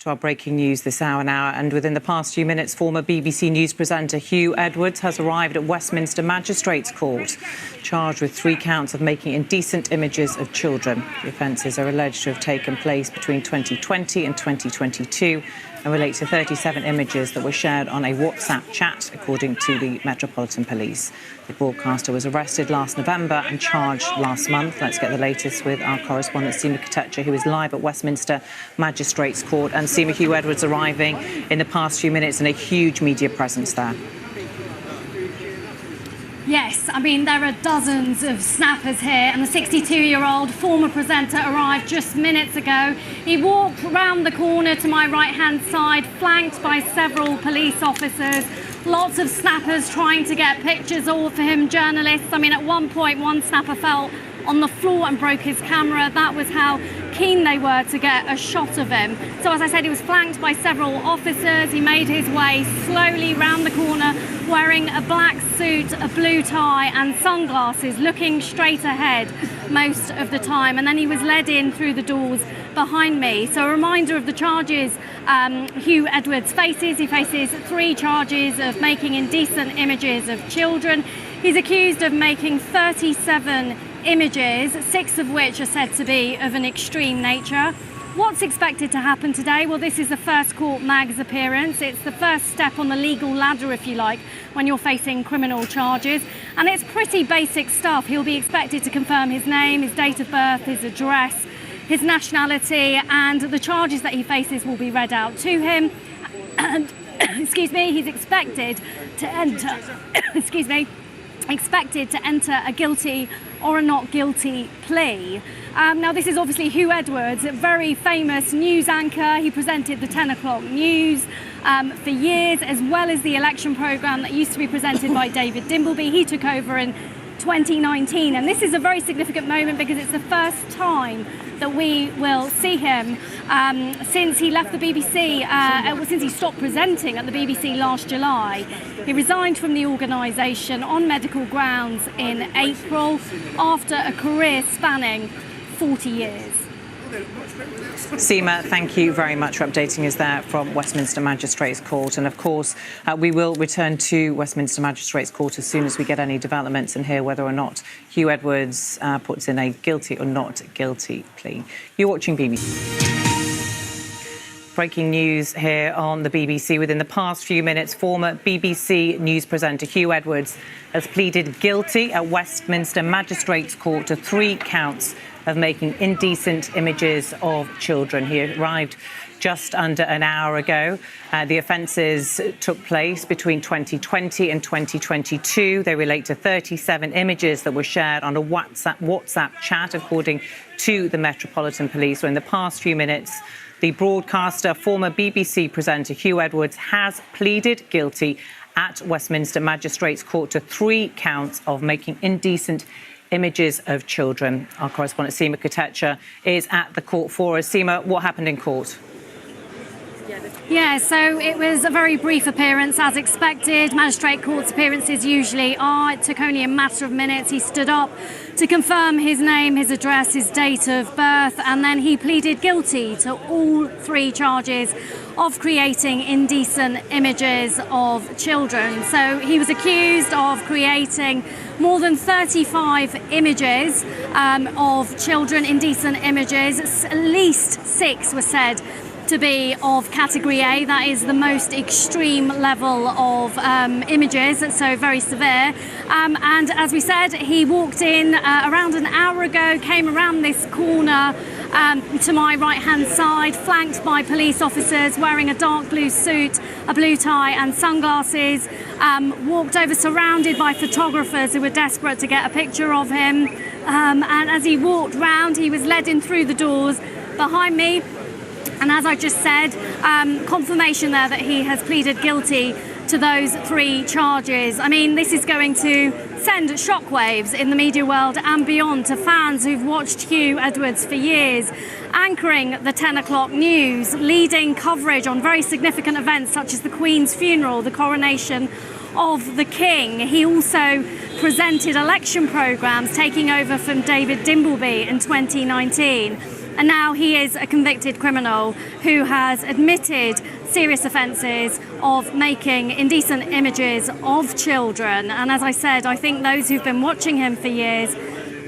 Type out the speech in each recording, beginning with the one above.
To our breaking news this hour now, and within the past few minutes, former BBC News presenter Huw Edwards has arrived at Westminster Magistrates Court, charged with 3 counts of making indecent images of children. The offences are alleged to have taken place between 2020 and 2022 and relate to 37 images that were shared on a WhatsApp chat, according to the Metropolitan Police. The broadcaster was arrested last November and charged last month. Let's get the latest with our correspondent, Seema Katecha, who is live at Westminster Magistrates Court. And Seema, Huw Edwards arriving in the past few minutes and a huge media presence there. Yes, I mean, there are dozens of snappers here, and the 62-year-old former presenter arrived just minutes ago. He walked round the corner to my right-hand side, flanked by several police officers. Lots of snappers trying to get pictures all for him, journalists. I mean, at one point, one snapper fell on the floor and broke his camera. That was how keen they were to get a shot of him. So as I said, he was flanked by several officers. He made his way slowly round the corner, wearing a black suit, a blue tie and sunglasses, looking straight ahead most of the time. And then he was led in through the doors behind me. So a reminder of the charges Huw Edwards faces. He faces 3 charges of making indecent images of children. He's accused of making 37 images, 6 of which are said to be of an extreme nature. What's expected to happen today? Well, this is the first Court Mag's appearance. It's the first step on the legal ladder, if you like, when you're facing criminal charges. And it's pretty basic stuff. He'll be expected to confirm his name, his date of birth, his address, his nationality, and the charges that he faces will be read out to him. And, excuse me, he's expected to enter, expected to enter a guilty or a not guilty plea. Now, this is obviously Huw Edwards, a very famous news anchor. He presented the 10 o'clock news for years, as well as the election programme that used to be presented by David Dimbleby. He took over in 2019, and this is a very significant moment because it's the first time that we will see him since he left the BBC, since he stopped presenting at the BBC last July. He resigned from the organisation on medical grounds in April after a career spanning 40 years. Seema, thank you very much for updating us there from Westminster Magistrates Court. And of course, we will return to Westminster Magistrates Court as soon as we get any developments and hear whether or not Huw Edwards puts in a guilty or not guilty plea. You're watching BBC. Breaking news here on the BBC. Within the past few minutes, former BBC News presenter Huw Edwards has pleaded guilty at Westminster Magistrates Court to 3 counts of making indecent images of children. He arrived just under an hour ago. The offences took place between 2020 and 2022. They relate to 37 images that were shared on a WhatsApp chat, according to the Metropolitan Police. So in the past few minutes, the broadcaster, former BBC presenter Huw Edwards, has pleaded guilty at Westminster Magistrates Court to 3 counts of making indecent images of children. Our correspondent Seema Katecha is at the court for us. Seema, what happened in court? Yeah, so it was a very brief appearance, as expected. Magistrate Court's appearances usually are. It took only a matter of minutes. He stood up to confirm his name, his address, his date of birth, and then he pleaded guilty to all 3 charges of creating indecent images of children. So he was accused of creating more than 35 images of children, indecent images. At least 6 were said to be of category A. That is the most extreme level of images, so very severe. And as we said, he walked in around an hour ago, came around this corner to my right-hand side, flanked by police officers wearing a dark blue suit, a blue tie and sunglasses, walked over surrounded by photographers who were desperate to get a picture of him. And as he walked round, he was led in through the doors behind me. And as I just said, confirmation there that he has pleaded guilty to those 3 charges. I mean, this is going to send shockwaves in the media world and beyond to fans who've watched Huw Edwards for years, anchoring the 10 o'clock news, leading coverage on very significant events such as the Queen's funeral, the coronation of the King. He also presented election programmes, taking over from David Dimbleby in 2019. And now he is a convicted criminal who has admitted serious offences of making indecent images of children. And as I said, I think those who've been watching him for years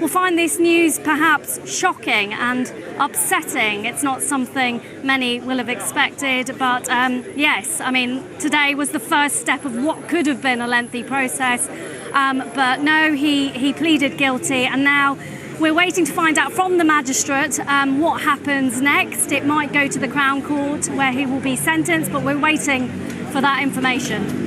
will find this news perhaps shocking and upsetting. It's not something many will have expected, but yes, I mean, today was the first step of what could have been a lengthy process. But no, he pleaded guilty, and now we're waiting to find out from the magistrate what happens next. It might go to the Crown Court where he will be sentenced, but we're waiting for that information.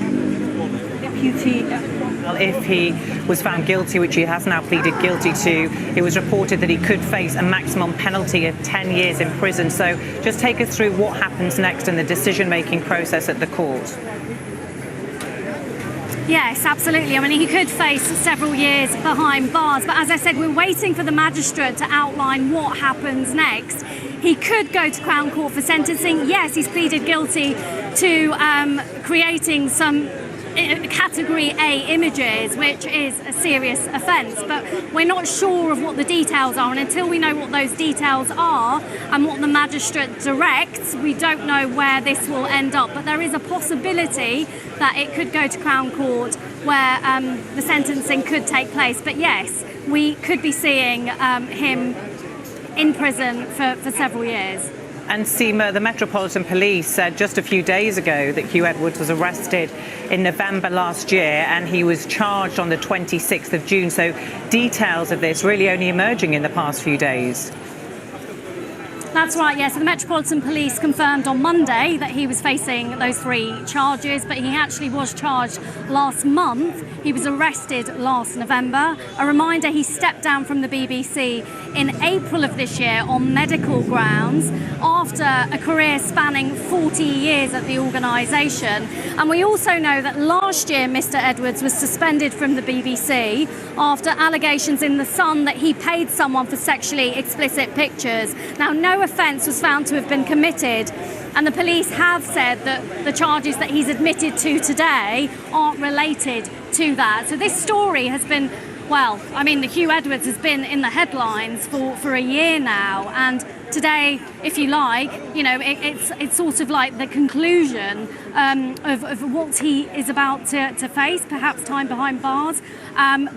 If he was found guilty, which he has now pleaded guilty to, it was reported that he could face a maximum penalty of 10 years in prison. So just take us through what happens next in the decision-making process at the court. Yes, absolutely. I mean, he could face several years behind bars, but as I said, we're waiting for the magistrate to outline what happens next. He could go to Crown Court for sentencing. Yes, he's pleaded guilty to creating some Category A images, which is a serious offence, but we're not sure of what the details are, and until we know what those details are and what the magistrate directs, we don't know where this will end up. But there is a possibility that it could go to Crown Court where the sentencing could take place. But yes, we could be seeing him in prison for several years. And Seema, the Metropolitan Police said just a few days ago that Huw Edwards was arrested in November last year and he was charged on the 26th of June. So details of this really only emerging in the past few days. That's right, yes. The Metropolitan Police confirmed on Monday that he was facing those 3 charges, but he actually was charged last month. He was arrested last November. A reminder, he stepped down from the BBC in April of this year on medical grounds after a career spanning 40 years at the organisation. And we also know that last year Mr Edwards was suspended from the BBC after allegations in The Sun that he paid someone for sexually explicit pictures. Now, no offence was found to have been committed, and the police have said that the charges that he's admitted to today aren't related to that. So this story has been, well, I mean, the Huw Edwards has been in the headlines for a year now, and today, if you like, you know, it's sort of like the conclusion of what he is about to face, perhaps time behind bars,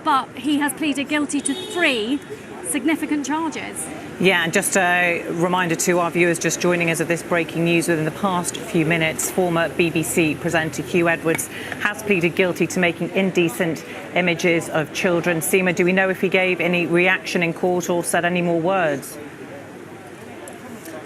but he has pleaded guilty to 3 significant charges. Yeah, and just a reminder to our viewers just joining us of this breaking news within the past few minutes, former BBC presenter Huw Edwards has pleaded guilty to making indecent images of children. Seema, do we know if he gave any reaction in court or said any more words?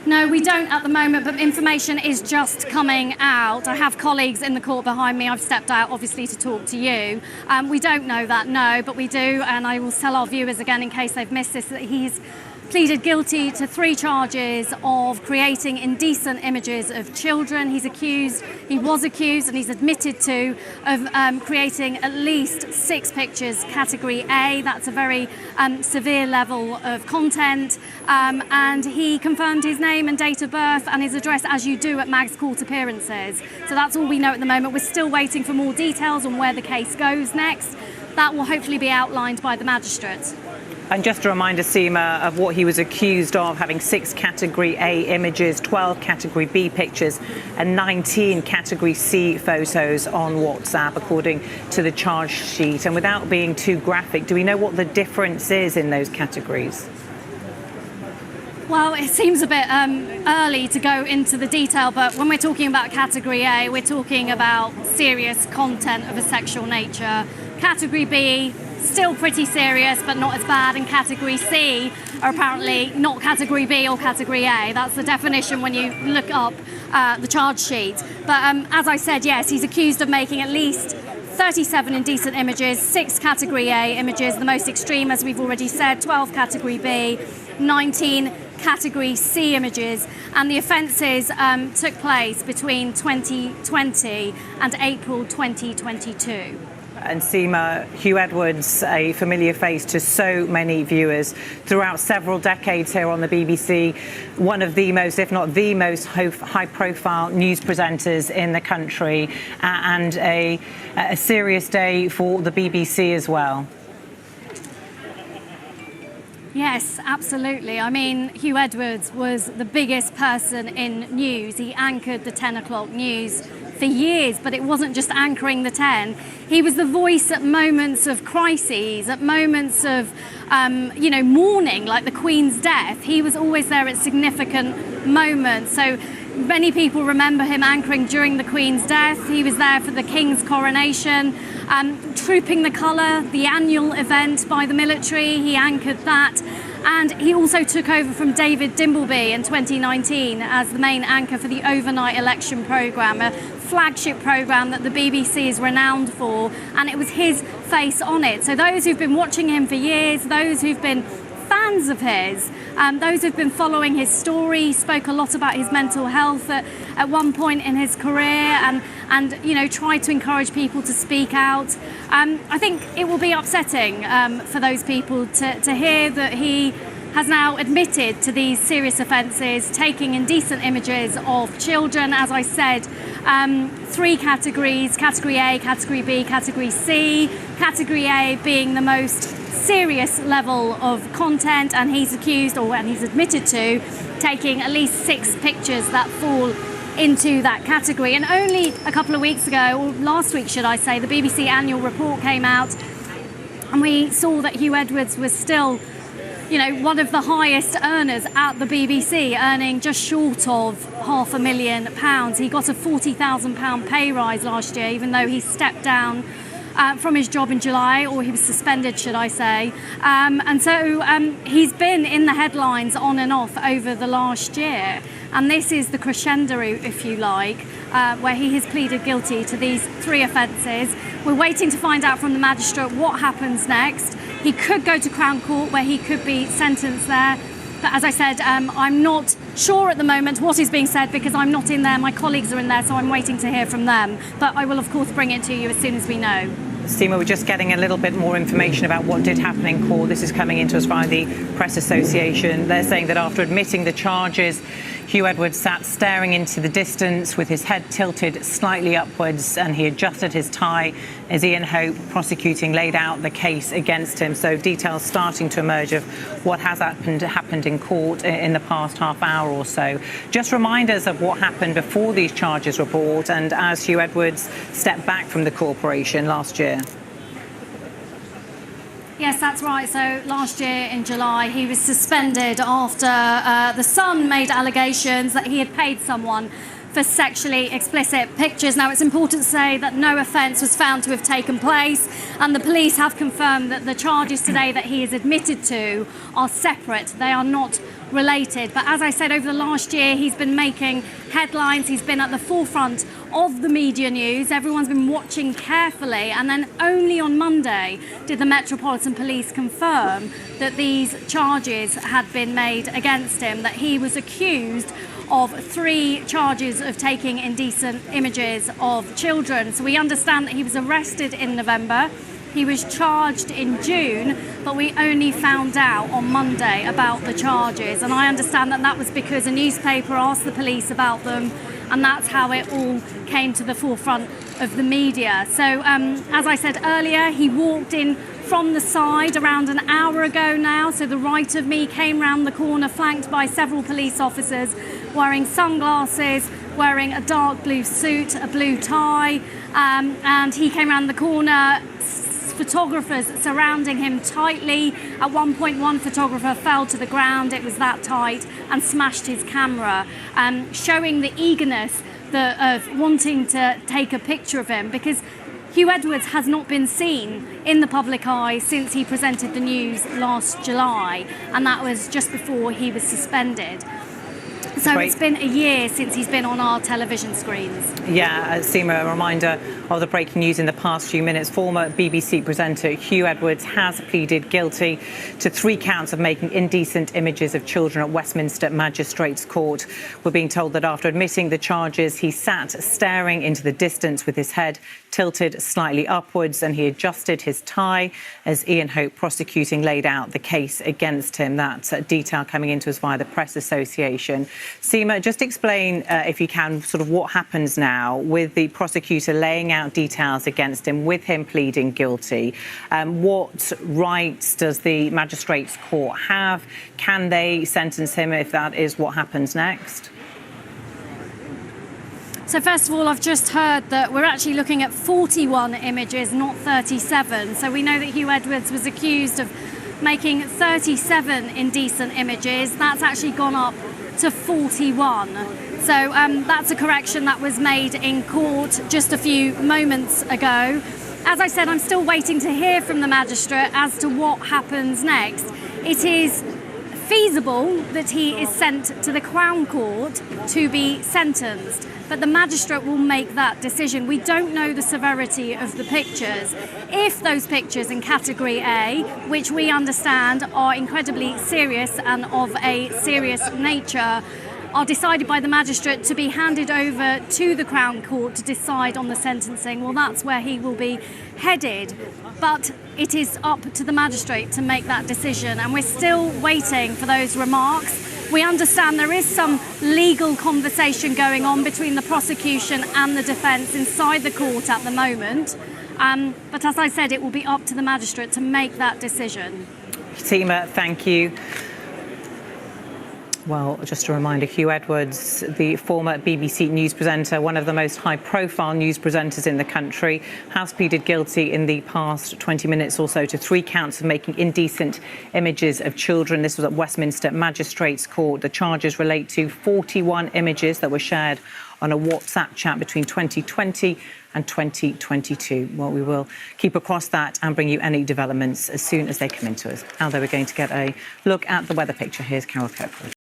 No, we don't at the moment, but information is just coming out. I have colleagues in the court behind me. I've stepped out, obviously, to talk to you. We don't know that, no, but we do, and I will tell our viewers again in case they've missed this, that he's pleaded guilty to 3 charges of creating indecent images of children. He was accused, and he's admitted to, of creating at least 6 pictures, Category A. That's a very severe level of content. And he confirmed his name and date of birth and his address, as you do at MAG's court appearances. So that's all we know at the moment. We're still waiting for more details on where the case goes next. That will hopefully be outlined by the magistrate. And just a reminder, Seema, of what he was accused of, having 6 Category A images, 12 Category B pictures and 19 Category C photos on WhatsApp, according to the charge sheet. And without being too graphic, do we know what the difference is in those categories? Well, it seems a bit early to go into the detail, but when we're talking about Category A, we're talking about serious content of a sexual nature. Category B, still pretty serious, but not as bad. And Category C are apparently not Category B or Category A. That's the definition when you look up the charge sheet. But as I said, yes, he's accused of making at least 37 indecent images, 6 Category A images, the most extreme, as we've already said, 12 Category B, 19 Category C images, and the offences took place between 2020 and April 2022. And Seema, Huw Edwards, a familiar face to so many viewers throughout several decades here on the BBC, one of the most, if not the most high-profile news presenters in the country, and a serious day for the BBC as well. Yes, absolutely. I mean, Huw Edwards was the biggest person in news. He anchored the 10 o'clock news for years, but it wasn't just anchoring the 10. He was the voice at moments of crises, at moments of, mourning, like the Queen's death. He was always there at significant moments. So many people remember him anchoring during the Queen's death. He was there for the King's coronation, trooping the colour, the annual event by the military. He anchored that. And he also took over from David Dimbleby in 2019 as the main anchor for the overnight election programme, a flagship programme that the BBC is renowned for. And it was his face on it. So those who've been watching him for years, those who've been fans of his, those who've been following his story, spoke a lot about his mental health at one point in his career, and tried to encourage people to speak out. I think it will be upsetting for those people to hear that he has now admitted to these serious offences, taking indecent images of children. As I said, 3 categories: Category A, Category B, Category C. Category A being the most serious level of content, and he's admitted to taking at least 6 pictures that fall into that category. And only a couple of weeks ago, or last week should I say, the BBC annual report came out, and we saw that Huw Edwards was still one of the highest earners at the BBC, earning just short of £500,000. He got a £40,000 pay rise last year, even though he stepped down from his job in July, or he was suspended, should I say. And so he's been in the headlines on and off over the last year. And this is the crescendo, if you like, where he has pleaded guilty to these 3 offences. We're waiting to find out from the magistrate what happens next. He could go to Crown Court, where he could be sentenced there. But as I said, I'm not sure at the moment what is being said, because I'm not in there. My colleagues are in there, so I'm waiting to hear from them. But I will, of course, bring it to you as soon as we know. Seema, we're just getting a little bit more information about what did happen in court. This is coming into us via the Press Association. They're saying that after admitting the charges, Huw Edwards sat staring into the distance with his head tilted slightly upwards, and he adjusted his tie as Ian Hope, prosecuting, laid out the case against him. So details starting to emerge of what has happened in court in the past half hour or so. Just remind us of what happened before these charges were brought, and as Huw Edwards stepped back from the corporation last year. Yes, that's right. So last year in July, he was suspended after the Sun made allegations that he had paid someone for sexually explicit pictures. Now, it's important to say that no offence was found to have taken place, and the police have confirmed that the charges today that he is admitted to are separate. They are not related. But as I said, over the last year, he's been making headlines. He's been at the forefront of the media news. Everyone's been watching carefully. And then only on Monday did the Metropolitan Police confirm that these charges had been made against him, that he was accused of 3 charges of taking indecent images of children. So we understand that he was arrested in November. He was charged in June, but we only found out on Monday about the charges. And I understand that that was because a newspaper asked the police about them, and that's how it all came to the forefront of the media. So as I said earlier, he walked in from the side around an hour ago now. So the right of me came round the corner, flanked by several police officers wearing sunglasses, wearing a dark blue suit, a blue tie, and he came round the corner. Photographers surrounding him tightly. At one point, one photographer fell to the ground, it was that tight, and smashed his camera, showing the eagerness of wanting to take a picture of him, because Huw Edwards has not been seen in the public eye since he presented the news last July, and that was just before he was suspended. So Great. It's been a year since he's been on our television screens. Yeah, Seema, a reminder of the breaking news in the past few minutes. Former BBC presenter Huw Edwards has pleaded guilty to 3 counts of making indecent images of children at Westminster Magistrates Court. We're being told that after admitting the charges, he sat staring into the distance with his head tilted slightly upwards, and he adjusted his tie as Ian Hope, prosecuting, laid out the case against him. That detail coming into us via the Press Association. Seema, just explain, if you can, sort of what happens now with the prosecutor laying out details against him, with him pleading guilty. What rights does the Magistrates' Court have? Can they sentence him if that is what happens next? So first of all, I've just heard that we're actually looking at 41 images, not 37. So we know that Huw Edwards was accused of making 37 indecent images. That's actually gone up to 41. So that's a correction that was made in court just a few moments ago. As I said, I'm still waiting to hear from the magistrate as to what happens next. It is feasible that he is sent to the Crown Court to be sentenced, but the magistrate will make that decision. We don't know the severity of the pictures. If those pictures in category A, which we understand are incredibly serious and of a serious nature, are decided by the magistrate to be handed over to the Crown Court to decide on the sentencing, well, that's where he will be headed. But it is up to the magistrate to make that decision, and we're still waiting for those remarks. We understand there is some legal conversation going on between the prosecution and the defence inside the court at the moment. But as I said, it will be up to the magistrate to make that decision. Seema, thank you. Well, just a reminder, Huw Edwards, the former BBC news presenter, one of the most high-profile news presenters in the country, has pleaded guilty in the past 20 minutes or so to 3 counts of making indecent images of children. This was at Westminster Magistrates' Court. The charges relate to 41 images that were shared on a WhatsApp chat between 2020 and 2022. Well, we will keep across that and bring you any developments as soon as they come into us. Now, we're going to get a look at the weather picture. Here's Carol Kirkwood.